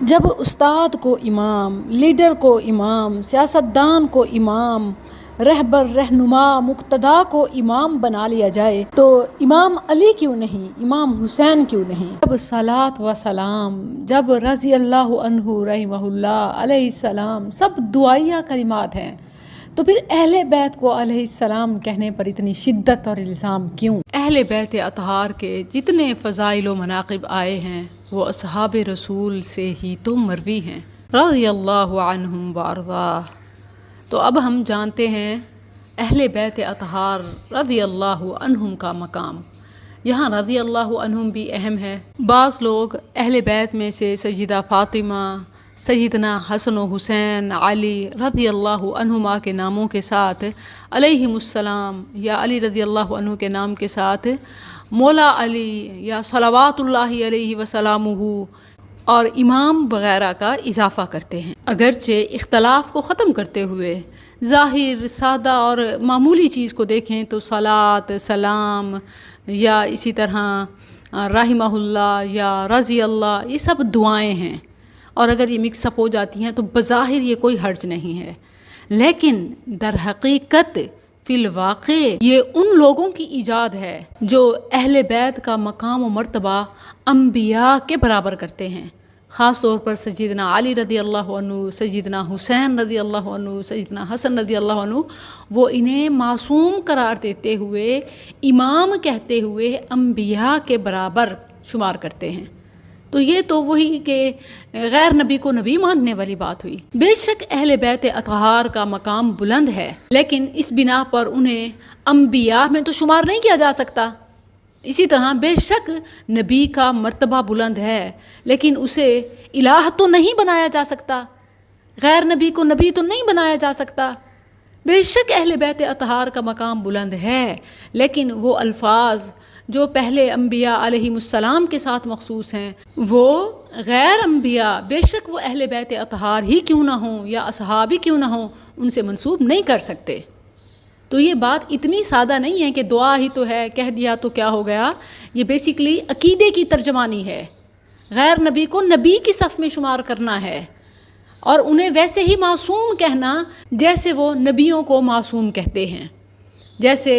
جب استاد کو امام، لیڈر کو امام، سیاستدان کو امام، رہبر، رہنما، مقتدا کو امام بنا لیا جائے تو امام علی کیوں نہیں، امام حسین کیوں نہیں؟ جب صلاۃ و سلام، جب رضی اللہ عنہ رحمہ اللہ علیہ السلام سب دعائیہ کلمات ہیں، تو پھر اہل بیت کو علیہ السلام کہنے پر اتنی شدت اور الزام کیوں؟ اہل بیت اطہار کے جتنے فضائل و مناقب آئے ہیں وہ اصحاب رسول سے ہی تو مروی ہیں، رضی اللہ عنہم وارضاہ۔ تو اب ہم جانتے ہیں اہل بیت اطہار رضی اللہ عنہم کا مقام۔ یہاں رضی اللہ عنہم بھی اہم ہے۔ بعض لوگ اہل بیت میں سے سیدہ فاطمہ، سیدنا حسن و حسین، علی رضی اللہ عنہما کے ناموں کے ساتھ علیہم السلام یا علی رضی اللہ عنہ کے نام کے ساتھ مولا علی یا صلوات اللہ علیہ وسلامہ اور امام وغیرہ کا اضافہ کرتے ہیں۔ اگرچہ اختلاف کو ختم کرتے ہوئے ظاہر، سادہ اور معمولی چیز کو دیکھیں تو صلاۃ، سلام یا اسی طرح رحمہ اللہ یا رضی اللہ، یہ سب دعائیں ہیں، اور اگر یہ مکس اپ ہو جاتی ہیں تو بظاہر یہ کوئی حرج نہیں ہے، لیکن در حقیقت فی الواقع یہ ان لوگوں کی ایجاد ہے جو اہل بیت کا مقام و مرتبہ انبیاء کے برابر کرتے ہیں، خاص طور پر سیدنا علی رضی اللہ عنہ، سیدنا حسین رضی اللہ عنہ، سیدنا حسن رضی اللہ عنہ، وہ انہیں معصوم قرار دیتے ہوئے، امام کہتے ہوئے انبیاء کے برابر شمار کرتے ہیں۔ تو یہ تو وہی کہ غیر نبی کو نبی ماننے والی بات ہوئی۔ بے شک اہل بیت اطہار کا مقام بلند ہے، لیکن اس بنا پر انہیں انبیاء میں تو شمار نہیں کیا جا سکتا۔ اسی طرح بے شک نبی کا مرتبہ بلند ہے، لیکن اسے الہ تو نہیں بنایا جا سکتا، غیر نبی کو نبی تو نہیں بنایا جا سکتا۔ بے شک اہل بیت اطہار کا مقام بلند ہے، لیکن وہ الفاظ جو پہلے انبیاء علیہم السلام کے ساتھ مخصوص ہیں وہ غیر انبیاء، بے شک وہ اہل بیت اطہار ہی کیوں نہ ہوں یا اصحاب ہی کیوں نہ ہوں، ان سے منسوب نہیں کر سکتے۔ تو یہ بات اتنی سادہ نہیں ہے کہ دعا ہی تو ہے، کہہ دیا تو کیا ہو گیا۔ یہ بیسیکلی عقیدے کی ترجمانی ہے، غیر نبی کو نبی کی صف میں شمار کرنا ہے، اور انہیں ویسے ہی معصوم کہنا جیسے وہ نبیوں کو معصوم کہتے ہیں، جیسے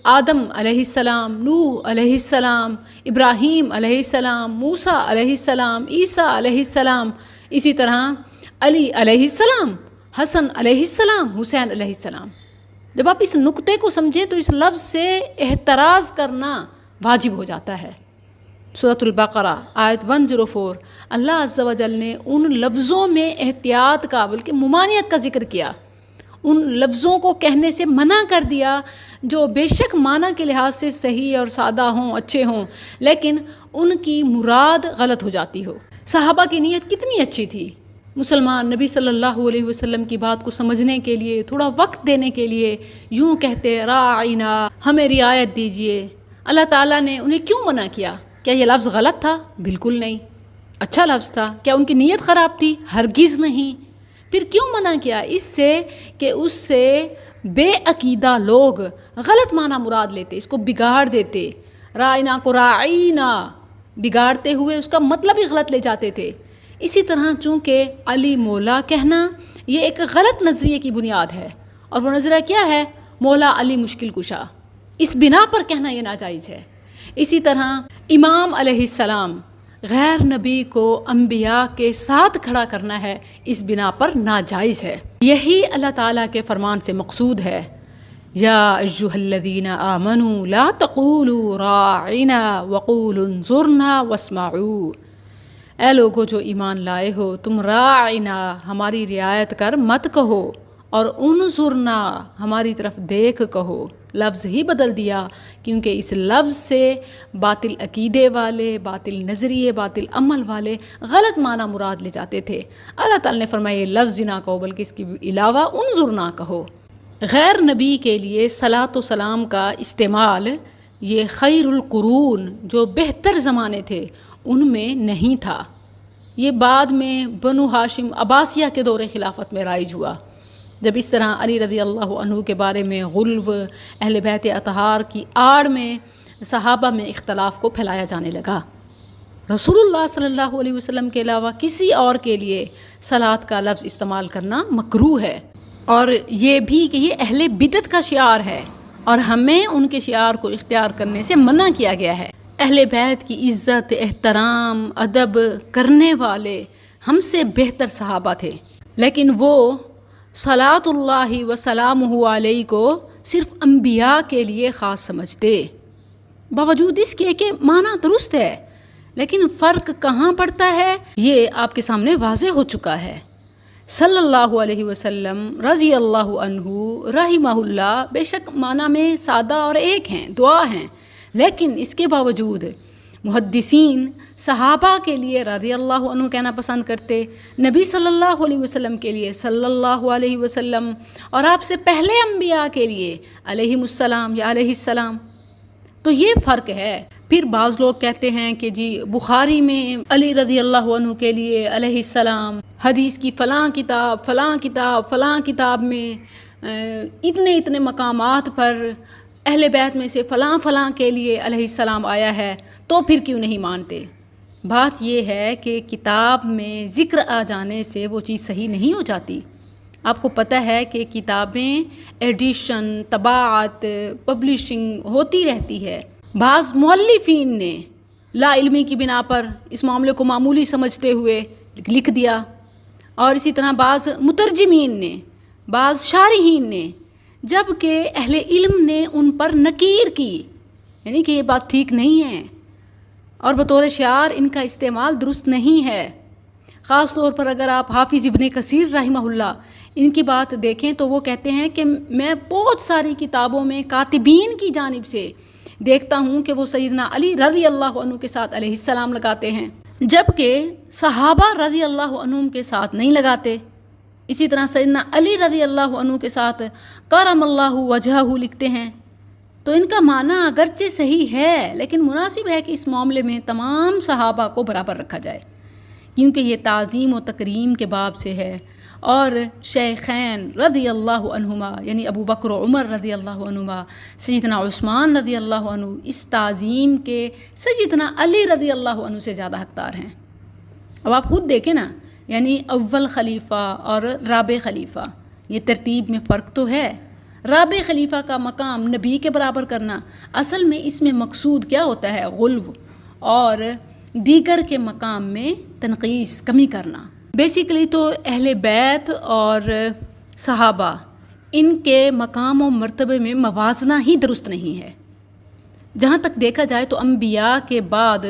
آدم علیہ السلام، نوح علیہ السلام، ابراہیم علیہ السلام، موسیٰ علیہ السلام، عیسیٰ علیہ السلام، اسی طرح علی علیہ السلام، حسن علیہ السلام، حسین علیہ السلام۔ جب آپ اس نقطے کو سمجھیں تو اس لفظ سے احتراز کرنا واجب ہو جاتا ہے۔ سورۃ البقرہ آیت 104، اللہ عز و جل نے ان لفظوں میں احتیاط کا بلکہ ممانعت کا ذکر کیا، ان لفظوں کو کہنے سے منع کر دیا جو بے شک معنی کے لحاظ سے صحیح اور سادہ ہوں، اچھے ہوں، لیکن ان کی مراد غلط ہو جاتی ہو۔ صحابہ کی نیت کتنی اچھی تھی، مسلمان نبی صلی اللہ علیہ وسلم کی بات کو سمجھنے کے لیے، تھوڑا وقت دینے کے لیے یوں کہتے راعینا، ہمیں رعایت دیجئے۔ اللہ تعالیٰ نے انہیں کیوں منع کیا؟ کیا یہ لفظ غلط تھا؟ بالکل نہیں، اچھا لفظ تھا۔ کیا ان کی نیت خراب تھی؟ ہرگز نہیں۔ پھر کیوں منع کیا؟ اس سے کہ اس سے بے عقیدہ لوگ غلط معنی مراد لیتے، اس کو بگاڑ دیتے، رائنا کو راعینا بگاڑتے ہوئے اس کا مطلب ہی غلط لے جاتے تھے۔ اسی طرح چونکہ علی مولا کہنا یہ ایک غلط نظریے کی بنیاد ہے، اور وہ نظریہ کیا ہے؟ مولا علی مشکل کشا، اس بنا پر کہنا یہ ناجائز ہے۔ اسی طرح امام علیہ السلام، غیر نبی کو انبیاء کے ساتھ کھڑا کرنا ہے، اس بنا پر ناجائز ہے۔ یہی اللہ تعالیٰ کے فرمان سے مقصود ہے، یا ایھا الذین آمنوا لا تقولوا راعنا وقولوا انظرنا واسمعوا، اے لوگو جو ایمان لائے ہو، تم راعنا ہماری رعایت کر مت کہو، اور انظرنا ہماری طرف دیکھ کہو۔ لفظ ہی بدل دیا، کیونکہ اس لفظ سے باطل عقیدے والے، باطل نظریے، باطل عمل والے غلط معنی مراد لے جاتے تھے۔ اللہ تعالیٰ نے فرمایا یہ لفظ نہ کہو، بلکہ اس کے علاوہ انظرنا کہو۔ غیر نبی کے لیے صلاۃ و سلام کا استعمال یہ خیر القرون، جو بہتر زمانے تھے، ان میں نہیں تھا۔ یہ بعد میں بنو ہاشم عباسیہ کے دور خلافت میں رائج ہوا، جب اس طرح علی رضی اللہ عنہ کے بارے میں غلو، اہل بیت اطہار کی آڑ میں صحابہ میں اختلاف کو پھیلایا جانے لگا۔ رسول اللہ صلی اللہ علیہ وسلم کے علاوہ کسی اور کے لیے صلاۃ کا لفظ استعمال کرنا مکروہ ہے، اور یہ بھی کہ یہ اہل بدعت کا شعار ہے اور ہمیں ان کے شعار کو اختیار کرنے سے منع کیا گیا ہے۔ اہل بیت کی عزت، احترام، ادب کرنے والے ہم سے بہتر صحابہ تھے، لیکن وہ صلاۃ اللہ وسلامہ علیہ کو صرف انبیاء کے لیے خاص سمجھتے، باوجود اس کے کہ معنی درست ہے، لیکن فرق کہاں پڑتا ہے یہ آپ کے سامنے واضح ہو چکا ہے۔ صلی اللہ علیہ وسلم رضی اللہ عنہ رحمہ اللہ بے شک معنی میں سادہ اور ایک ہیں، دعا ہیں، لیکن اس کے باوجود محدثین صحابہ کے لیے رضی اللہ عنہ کہنا پسند کرتے، نبی صلی اللہ علیہ وسلم کے لیے صلی اللہ علیہ وسلم، اور آپ سے پہلے انبیاء کے لیے علیہم السلام یا علیہ السلام۔ تو یہ فرق ہے۔ پھر بعض لوگ کہتے ہیں کہ جی بخاری میں علی رضی اللہ عنہ کے لیے علیہ السلام، حدیث کی فلاں کتاب میں اتنے مقامات پر اہل بیت میں سے فلاں کے لیے علیہ السلام آیا ہے، تو پھر کیوں نہیں مانتے؟ بات یہ ہے کہ کتاب میں ذکر آ جانے سے وہ چیز صحیح نہیں ہو جاتی۔ آپ کو پتہ ہے کہ کتابیں ایڈیشن، طباعت، پبلشنگ ہوتی رہتی ہے۔ بعض مؤلفین نے لا علمی کی بنا پر اس معاملے کو معمولی سمجھتے ہوئے لکھ دیا، اور اسی طرح بعض مترجمین نے، بعض شارحین نے، جب کہ اہل علم نے ان پر نکیر کی، یعنی کہ یہ بات ٹھیک نہیں ہے اور بطور شعار ان کا استعمال درست نہیں ہے۔ خاص طور پر اگر آپ حافظ ابن کثیر رحمہ اللہ ان کی بات دیکھیں تو وہ کہتے ہیں کہ میں بہت ساری کتابوں میں کاتبین کی جانب سے دیکھتا ہوں کہ وہ سیدنا علی رضی اللہ عنہ کے ساتھ علیہ السلام لگاتے ہیں، جبکہ صحابہ رضی اللہ عنہم کے ساتھ نہیں لگاتے۔ اسی طرح سیدنا علی رضی اللہ عنہ کے ساتھ کرم اللہ وجہہ لکھتے ہیں۔ تو ان کا معنی اگرچہ صحیح ہے، لیکن مناسب ہے کہ اس معاملے میں تمام صحابہ کو برابر رکھا جائے، کیونکہ یہ تعظیم و تکریم کے باب سے ہے، اور شیخین رضی اللہ عنہما یعنی ابو بکر و عمر رضی اللہ عنہما، سیدنا عثمان رضی اللہ عنہ اس تعظیم کے سیدنا علی رضی اللہ عنہ سے زیادہ حقدار ہیں۔ اب آپ خود دیکھیں نا، یعنی اول خلیفہ اور رابع خلیفہ، یہ ترتیب میں فرق تو ہے۔ رابع خلیفہ کا مقام نبی کے برابر کرنا، اصل میں اس میں مقصود کیا ہوتا ہے؟ غلو، اور دیگر کے مقام میں تنقیص، کمی کرنا۔ بیسیکلی تو اہل بیت اور صحابہ ان کے مقام و مرتبے میں موازنہ ہی درست نہیں ہے۔ جہاں تک دیکھا جائے تو انبیاء کے بعد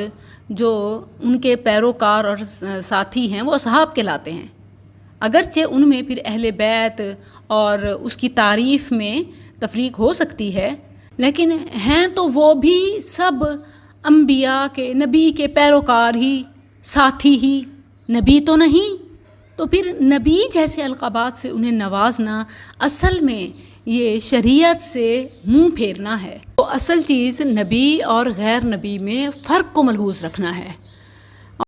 جو ان کے پیروکار اور ساتھی ہیں وہ اصحاب کہلاتے ہیں، اگرچہ ان میں پھر اہل بیت اور اس کی تعریف میں تفریق ہو سکتی ہے، لیکن ہیں تو وہ بھی سب انبیاء کے، نبی کے پیروکار ہی، ساتھی ہی، نبی تو نہیں۔ تو پھر نبی جیسے القابات سے انہیں نوازنا اصل میں یہ شریعت سے منہ پھیرنا ہے۔ تو اصل چیز نبی اور غیر نبی میں فرق کو ملحوظ رکھنا ہے۔